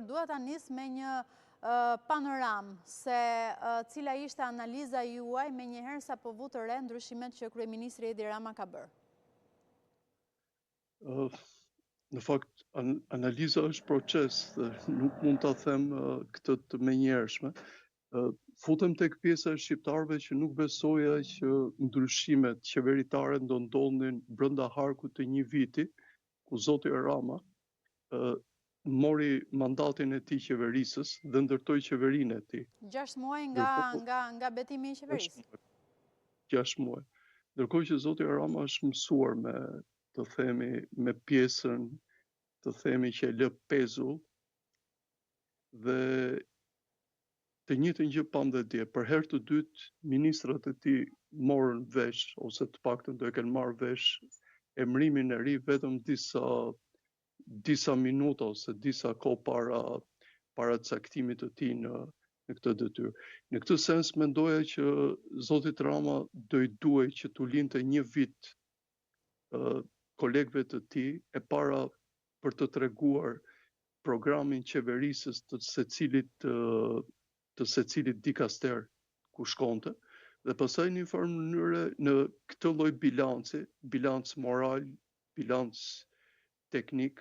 Dua ta nis me një panoram se cila ishte analiza juaj me njëherë sa po vu të re ndryshimet që kryeministri Edi Rama ka bërë. Në fakt, analiza është proces dhe nuk mund ta them këtë të menjëhershme. Futem tek pjesa e shqiptarëve që nuk besoja që ndryshimet qeveritare do ndodhin brenda harkut të një viti, ku zoti Rama mori mandatin e tij qeverisës dhe ndërtoi qeverinë e tij. 6 muaj nga betimi i qeverisë. 6 muaj. Ndërkohë që zoti Rama është mësuar me pjesën të themi që e lë pezull dhe të njëjtën gjë pam dhe dje. Për herë të dytë ministrat e tij morën vesh ose të paktën do e kenë marrë vesh emërimin e ri vetëm disa minuta ose disa kohë para caktimit të tij në këtë detyrë. Në këtë sens mendoja që zotit Rama do i duhej që t'u linte një vit kolegëve të tij e para për të treguar programin qeverisës të secilit dikaster ku shkonte dhe pastaj në një farë mënyre në këtë lloj bilanc moral, bilanc teknik,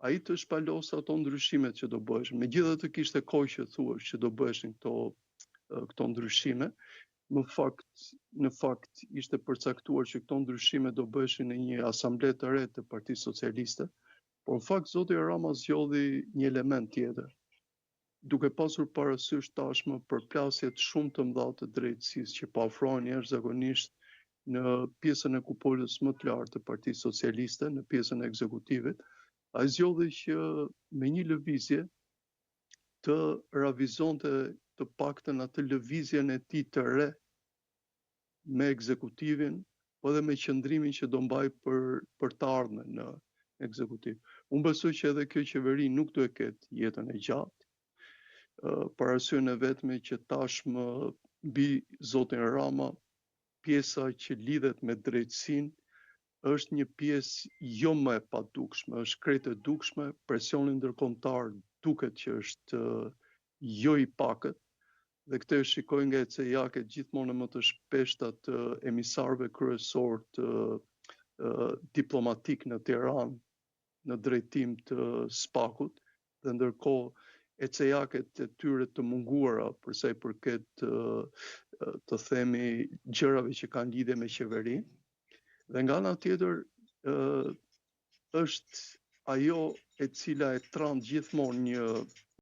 ai të shpalos ato ndryshimet që do bëheshin. Megjithatë kishte kohë që thuash që do bëheshin këto ndryshime. Në fakt ishte përcaktuar që këto ndryshime do bëheshin në një asamble të re të Partisë Socialiste, por në fakt zoti Rama zgjodhi një element tjetër, duke pasur parasysh tashmë përplasjet shumë të mëdha të drejtësisë që po afrohen jashtëzakonisht në pjesën e kupolës më të lartë të Partisë Socialiste, në pjesën e ekzekutivit. Ai zgjodhi që me një lëvizje të ravizonte të paktën atë lëvizjen e tij të re me ekzekutivin, po edhe me qëndrimin që do mbaj për të ardhmen në ekzekutiv. Unë besoj që edhe kjo qeveri nuk do e ketë jetën e gjatë, për arsyen e vetme që tashmë mbi zotin Rama pjesa që lidhet me drejtësinë është një pjesë jo më e padukshme, është krejt e dukshme, presioni ndërkombëtar duket që është jo i pakët, dhe këtë e shikoj nga ECEA-ket gjithmonë më të shpeshta të emisarëve kryesor të diplomatik në Tiranë në drejtim të SPAK-ut, dhe ndërkohë ECEA-ket e tyre të munguara për sa i përket të themi gjërave që kanë lidhje me qeverinë. Dhe nga ana tjetër është ajo e cila e tran gjithmonë